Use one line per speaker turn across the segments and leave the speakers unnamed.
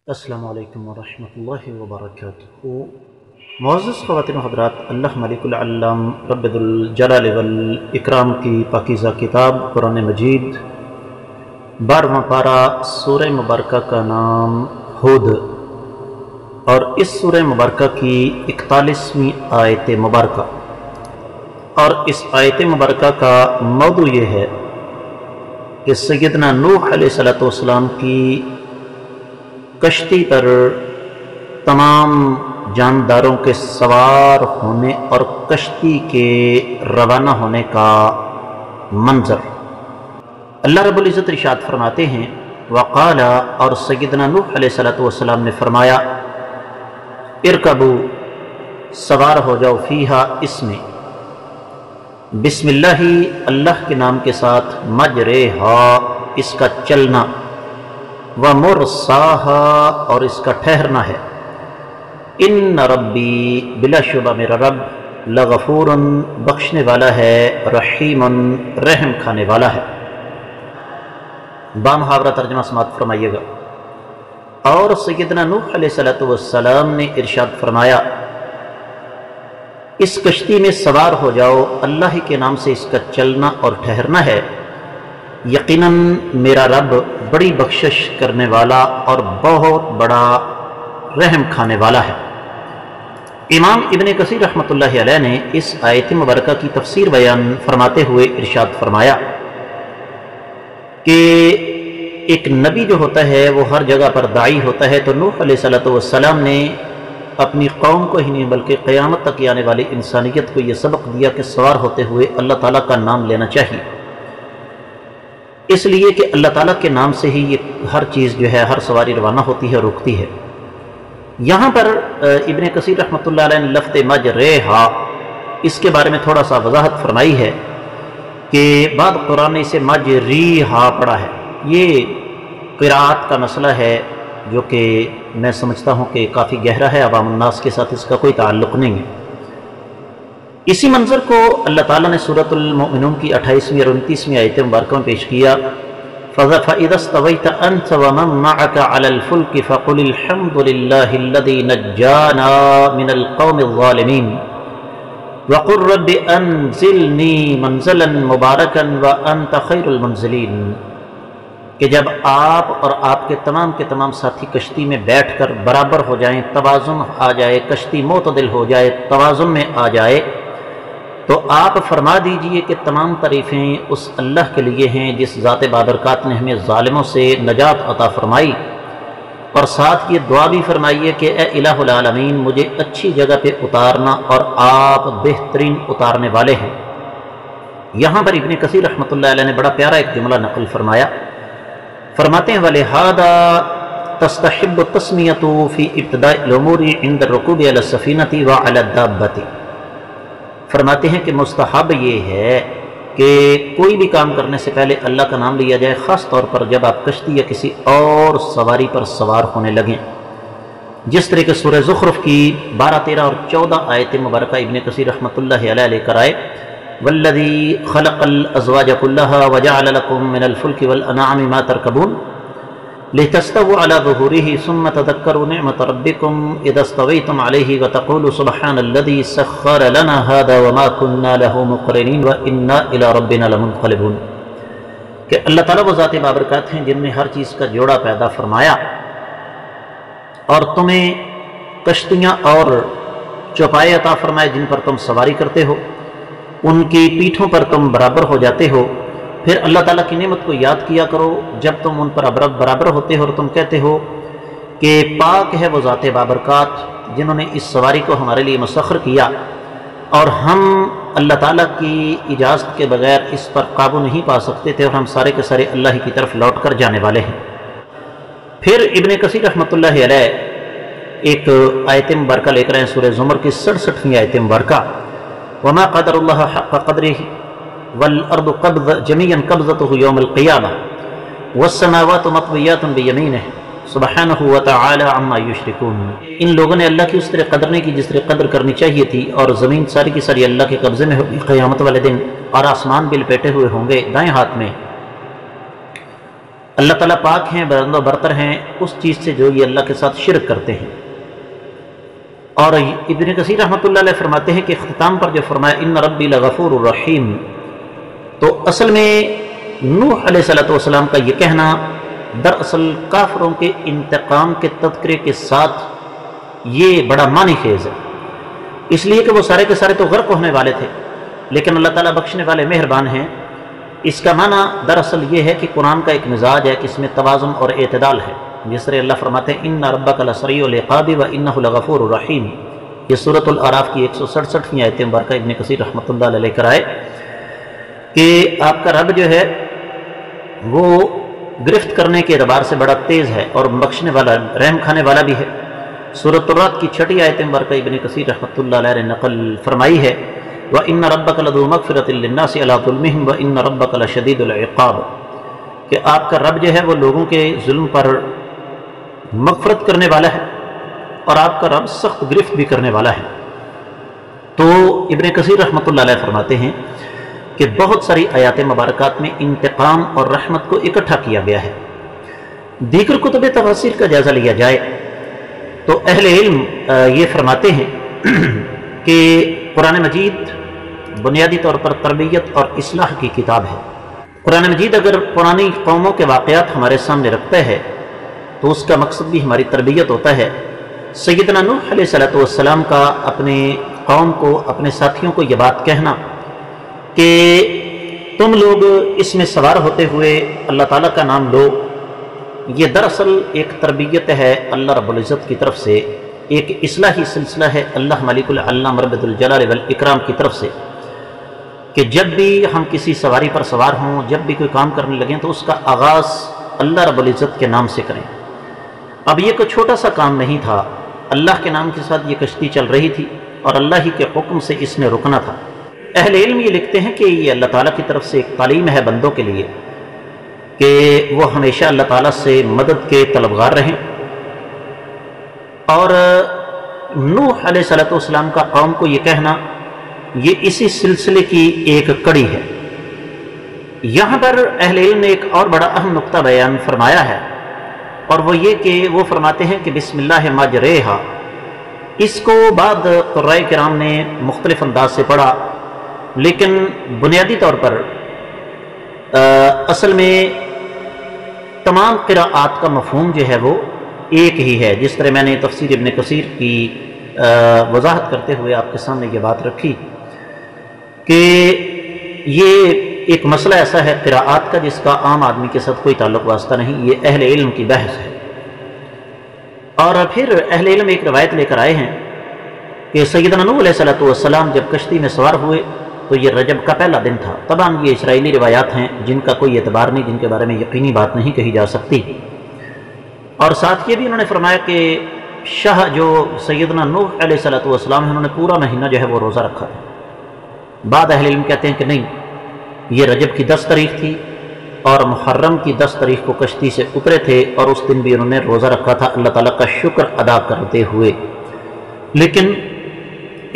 अस्सलामु अलैकुम वरहमतुल्लाहि वबरकातुहू। मुअज़्ज़ज़ ख़वातीन व हज़रात, अल्लाह मलिकुल अल्लाम रब्बुल जलाल वल इकराम की पाकीज़ा किताब कुरान मजीद 12वां पारा सूरह मुबारका का नाम हुद और इस सूरह मुबारका की 41वीं आयत मुबारका। और इस आयत मुबारका का मौदू ये है कि सैयदना नूह अलैहिस्सलाम की कश्ती पर तमाम जानदारों के सवार होने और कश्ती के रवाना होने का मंजर। अल्लाह रब्बुल इज़्ज़त इरशाद फरमाते हैं, वक़ाला, और सैयदना नूह अलैहिस्सलाम ने फरमाया, इरकबू, सवार हो जाओ, फ़ीहा, इसमें, बिस्मिल्लाही, अल्लाह के नाम के साथ, मजरेहा, इसका चलना, व मुरसाहा, और इसका ठहरना है। इन्न रब्बी, बिलाशुबा मेरा रब, लगफूरुन, बख्शने वाला है, रहीमुन, रहम खाने वाला है। बामुहावरा तर्जमा समात फरमाइएगा। और सैयदना नूह अलैहिस्सलाम ने इरशाद फरमाया, इस कश्ती में सवार हो जाओ, अल्लाह ही के नाम से इसका चलना और ठहरना है। यकीनन मेरा रब बड़ी बख्शिश करने वाला और बहुत बड़ा रहम खाने वाला है। इमाम इब्ने कसीर रहमतुल्लाहि अलैह ने इस आयत मुबारका की तफसीर बयान फरमाते हुए इरशाद फरमाया कि एक नबी जो होता है वो हर जगह पर दाई होता है। तो नूह अलैहिस्सलाम ने अपनी कौम को ही नहीं बल्कि क़यामत तक आने वाली इंसानियत को ये सबक दिया कि सवार होते हुए अल्लाह ताला का नाम लेना चाहिए, इसलिए कि अल्लाह ताला के नाम से ही ये हर चीज़ जो है, हर सवारी रवाना होती है, रुकती है। यहाँ पर इब्ने कसीर रहमतुल्लाह अलैह ने लफ्ज़ मजरेहा, इसके बारे में थोड़ा सा वजाहत फरमाई है कि बाद कुरान ने इसे मजरीहा पढ़ा है। ये क़िराअत का मसला है जो कि मैं समझता हूँ कि काफ़ी गहरा है, अवामुन्नास के साथ इसका कोई ताल्लुक़ नहीं है। इसी मंजर को अल्लाह ताला ने सूरतुल मोमिनून की 28वीं और 29वीं आयत मुबारक में पेश किया। फ़इज़स्तवैत अन्त व मन मअक अलल फुल्क फ़क़ुलिल हम्दुलिल्लाहिल्लज़ी नज्जाना मिनल क़ौमिज़ ज़ालिमीन वक़ुल रब्बि अनज़िलनी मंज़लन मुबारकन व अंत खैरुल मुनज़िलीन। कि जब आप और आपके तमाम साथी कश्ती में बैठकर बराबर हो जाएं, तवाज़ुन आ जाए, कश्ती मोतदिल हो जाए, तवाज़ुन में आ जाए, तो आप फरमा दीजिए कि तमाम तारीफ़ें उस अल्लाह के लिए हैं जिस ज़ात बाबरकात ने हमें ज़ालिमों से नजात अता फरमाई। और साथ ये दुआ भी फरमाइए कि ए इलाहुल आलमीन, मुझे अच्छी जगह पे उतारना और आप बेहतरीन उतारने वाले हैं। यहाँ पर इब्ने कसीर रहमतुल्लाह अलैह ने बड़ा प्यारा एक जुमला नकल फरमाया। फरमाते हैं, वलिहादा तस्तहिब्बु तस्मियतु फी इब्तिदाइल उमूरी इंद रुकूबि अला सफीनति व अला दाब्बति। फरमाते हैं कि मुस्तहब ये है कि कोई भी काम करने से पहले अल्लाह का नाम लिया जाए, ख़ास तौर पर जब आप कश्ती या किसी और सवारी पर सवार होने लगें। जिस तरह के सूरह ज़ुख़्रुफ़ की 12, 13 और 14 आयत मुबारक इब्ने कसीर रहमतुल्लाहि अलैह लेकर आए, वल्लज़ी ख़लक़ल अज़वाज कुल्लहा व जअल लकुम मिनल फुल्कि वल अनआमि मा तरकबून लितस्तवू अला ज़ुहूरिही सुम्मा तज़क्करू निअमत रब्बिकुम इज़ा इस्तवैतुम अलैहि व तक़ूलू सुब्हानल्लज़ी सख़्ख़र लना हाज़ा व मा कुन्ना लहू मुक़रिनीन व इन्ना इला रब्बिना लमुन्क़लिबून। कि अल्लाह ताला वो ज़ात बाबरकात हैं जिनने हर चीज़ का जोड़ा पैदा फरमाया और तुम्हें कश्तियाँ और चौपाए अता फरमाए जिन पर तुम सवारी करते हो, उनकी पीठों पर तुम बराबर हो जाते हो। फिर अल्लाह ताला की नेमत को याद किया करो जब तुम उन पर बराबर होते हो और तुम कहते हो कि पाक है वो ज़ात बाबरकात जिन्होंने इस सवारी को हमारे लिए मुसख्खर किया और हम अल्लाह ताला की इजाज़त के बगैर इस पर काबू नहीं पा सकते थे और हम सारे के सारे अल्लाह ही की तरफ लौट कर जाने वाले हैं। फिर इब्ने कसीर रहमतुल्लाहि अलैह एक आयत मुबारका लेकर आए सूरह ज़ुमर की 67वीं आयत मुबारका, वमा क़दरुल्लाह हक़्क़ क़द्रिही वल अर्दु जमीअन क़ब्ज़तुहु यौमल क़ियामह वस्समावातु मत्वियातुन बियमीनिही सुब्हानहु व तआला अम्मा युश्रिकून। इन लोगों ने अल्लाह की उस तरह कदर नहीं की जिस तरह कदर करनी चाहिए थी, और ज़मीन सारी की सारी अल्लाह के कब्ज़े में होगी क़यामत वाले दिन, और आसमान भी लपेटे हुए होंगे दाएँ हाथ में। اللہ ताला पाक हैं, बुलंद व बरतर हैं उस चीज़ से जो ये अल्लाह के साथ शिरक करते हैं। और इब्न कसीर रहमतुल्लाह अलैह फरमाते हैं कि ख्तिताम पर जो फरमाया इन्न रब्बी लगफूरुर रहीम, तो असल में नूह अलैहिस्सलाम का ये कहना दरअसल काफरों के इंतकाम के तज़किरे के साथ ये बड़ा मानी खेज है, इसलिए कि वो सारे के सारे तो गर्क होने वाले थे, लेकिन अल्लाह ताला बख्शने वाले मेहरबान हैं। इसका माना दरअसल ये है कि कुरान का एक मिजाज है कि इसमें तवाज़ुन और एतदाल है। जिस तरह अल्लाह फरमाते हैं इन्ना रब्बका लसरीउल इक़ाबि व इन्नहु लगफूरुर रहीम, ये सूरतुल आराफ की 167वीं आयत मुबारक इब्न कसीर रहमतुल्लाह अलैह लेकर आए कि आपका रब जो है वो गिरफ्त करने के एतबार से बड़ा तेज़ है और बख्शने वाला, रहम खाने वाला भी है। सूरत अर्रअद की 6वीं आयत मुबारक इब्न कसीर रहमतुल्लाह अलैह ने नकल फरमाई है व इन्न रब्बका लज़ू मग़फ़िरतिन लिन्नासि अला ज़ुल्मिहिम व इन्न रब्बका लशदीदुल इक़ाब, कि आपका रब जो है वो लोगों के जुल्म पर मग़फ़रत करने वाला है और आपका रब सख्त गिरफ्त भी करने वाला है। तो इब्न कसीर रहमतुल्लाह अलैह फरमाते हैं कि बहुत सारी आयात मुबारकात में इंतकाम और रहमत को इकट्ठा किया गया है। दीगर कुतुब तफसीर का जायज़ा लिया जाए तो अहले इल्म ये फरमाते हैं कि कुरान मजीद बुनियादी तौर पर तरबियत और इस्लाह की किताब है। कुरान मजीद अगर पुरानी कौमों के वाक़यात हमारे सामने रखता है तो उसका मकसद भी हमारी तरबियत होता है। सैयदना नूह अलैहिस्सलाम का अपने कौम को, अपने साथियों को ये बात कहना कि तुम लोग इसमें सवार होते हुए अल्लाह ताला का नाम लो, ये दरअसल एक तरबियत है अल्लाह रब्बुल इज़्ज़त की तरफ से, एक इस्लाही सिलसिला है अल्लाह मलिकुल अल्लाम रब्बुल जलाल वल इकराम की तरफ से कि जब भी हम किसी सवारी पर सवार हों, जब भी कोई काम करने लगें तो उसका आगाज़ अल्लाह रब्बुल इज़्ज़त के नाम से करें। अब ये कोई छोटा सा काम नहीं था, अल्लाह के नाम के साथ ये कश्ती चल रही थी और अल्लाह ही के हुक्म से इसने रुकना था। अहले इल्म ये लिखते हैं कि ये अल्लाह ताला की तरफ से एक तालीम है बंदों के लिए कि वो हमेशा अल्लाह ताला से मदद के तलबगार रहें। और नूह अलैहिस्सलाम का कौम को ये कहना, ये इसी सिलसिले की एक कड़ी है। यहाँ पर अहले इल्म ने एक और बड़ा अहम नुक्ता बयान फरमाया है और वो ये कि वो फरमाते हैं कि बिस्मिल्लाह मजरेहा, इसको बाद क़ुर्राए किराम ने मुख्तलिफ अंदाज से पढ़ा, लेकिन बुनियादी तौर पर असल में तमाम क़िराआत का मफ़हूम जो है वो एक ही है। जिस तरह मैंने तफसीर इब्न कसीर की वजाहत करते हुए आपके सामने ये बात रखी कि ये एक मसला ऐसा है क़िराआत का जिसका आम आदमी के साथ कोई ताल्लुक़ वास्ता नहीं, ये अहले इल्म की बहस है। और फिर अहले इल्म एक रवायत लेकर आए हैं कि सैयदना नूह अलैहिस्सलाम जब कश्ती में सवार हुए तो ये रजब का पहला दिन था। तमाम ये इसराइली रिवायात हैं जिनका कोई एतबार नहीं, जिनके बारे में यकीनी बात नहीं कही जा सकती। और साथ ये भी उन्होंने फरमाया कि शाह जो सैयदना नूह अलैहिस्सलाम हैं उन्होंने पूरा महीना जो है वो रोज़ा रखा था। बाद अहले इल्म कहते हैं कि नहीं, ये रजब की 10 तारीख थी और मुहर्रम की 10 तारीख को कश्ती से उतरे थे और उस दिन भी उन्होंने रोज़ा रखा था अल्लाह ताला का शुक्र अदा करते हुए। लेकिन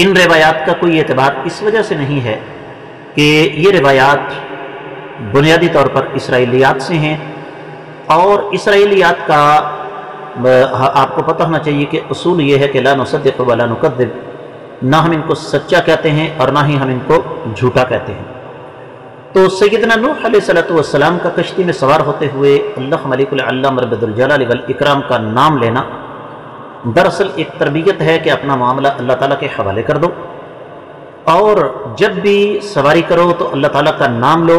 इन रिवायात का कोई एतबार इस वजह से नहीं है कि ये रिवायात बुनियादी तौर पर इसराइलियात से हैं और इसराइलियात का आपको पता होना चाहिए कि उसूल ये है कि ला नुसद्दिक़ व ला नुकज़्ज़िब, ना हम इनको सच्चा कहते हैं और ना ही हम इनको झूठा कहते हैं। तो सैयदना नूह अलैहिस्सलाम का कश्ती में सवार होते हुए अल्लाह मलिकुल अल्लाम रब्बुल जलाल वल इकराम का नाम लेना दरअसल एक तरबियत है कि अपना मामला अल्लाह ताला के हवाले कर दो और जब भी सवारी करो तो अल्लाह ताला का नाम लो,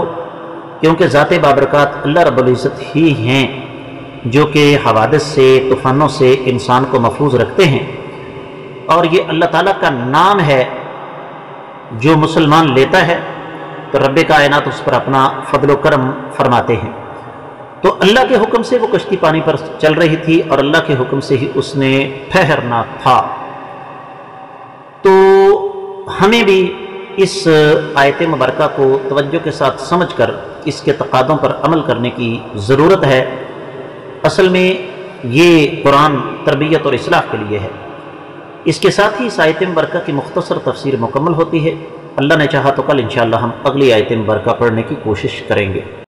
क्योंकि ज़ाते बाबरकात अल्लाह रब्बुल इज़्ज़त ही हैं जो कि हवादिस से, तूफ़ानों से इंसान को महफूज रखते हैं। और ये अल्लाह ताला का नाम है जो मुसलमान लेता है तो रब्बे कायनात उस पर अपना फजल करम फरमाते हैं। तो अल्लाह के हुक्म से वो कश्ती पानी पर चल रही थी और अल्लाह के हुक्म से ही उसने ठहरना था। तो हमें भी इस आयत मुबारका को तवज्जो के साथ समझकर इसके तकादों पर अमल करने की ज़रूरत है। असल में ये कुरान तरबियत और इस्लाह के लिए है। इसके साथ ही इस आयत मुबारका की मुख्तसर तफसीर मुकम्मल होती है। अल्लाह ने चाहा तो कल इंशाअल्लाह हम अगली आयत मुबारका पढ़ने की कोशिश करेंगे।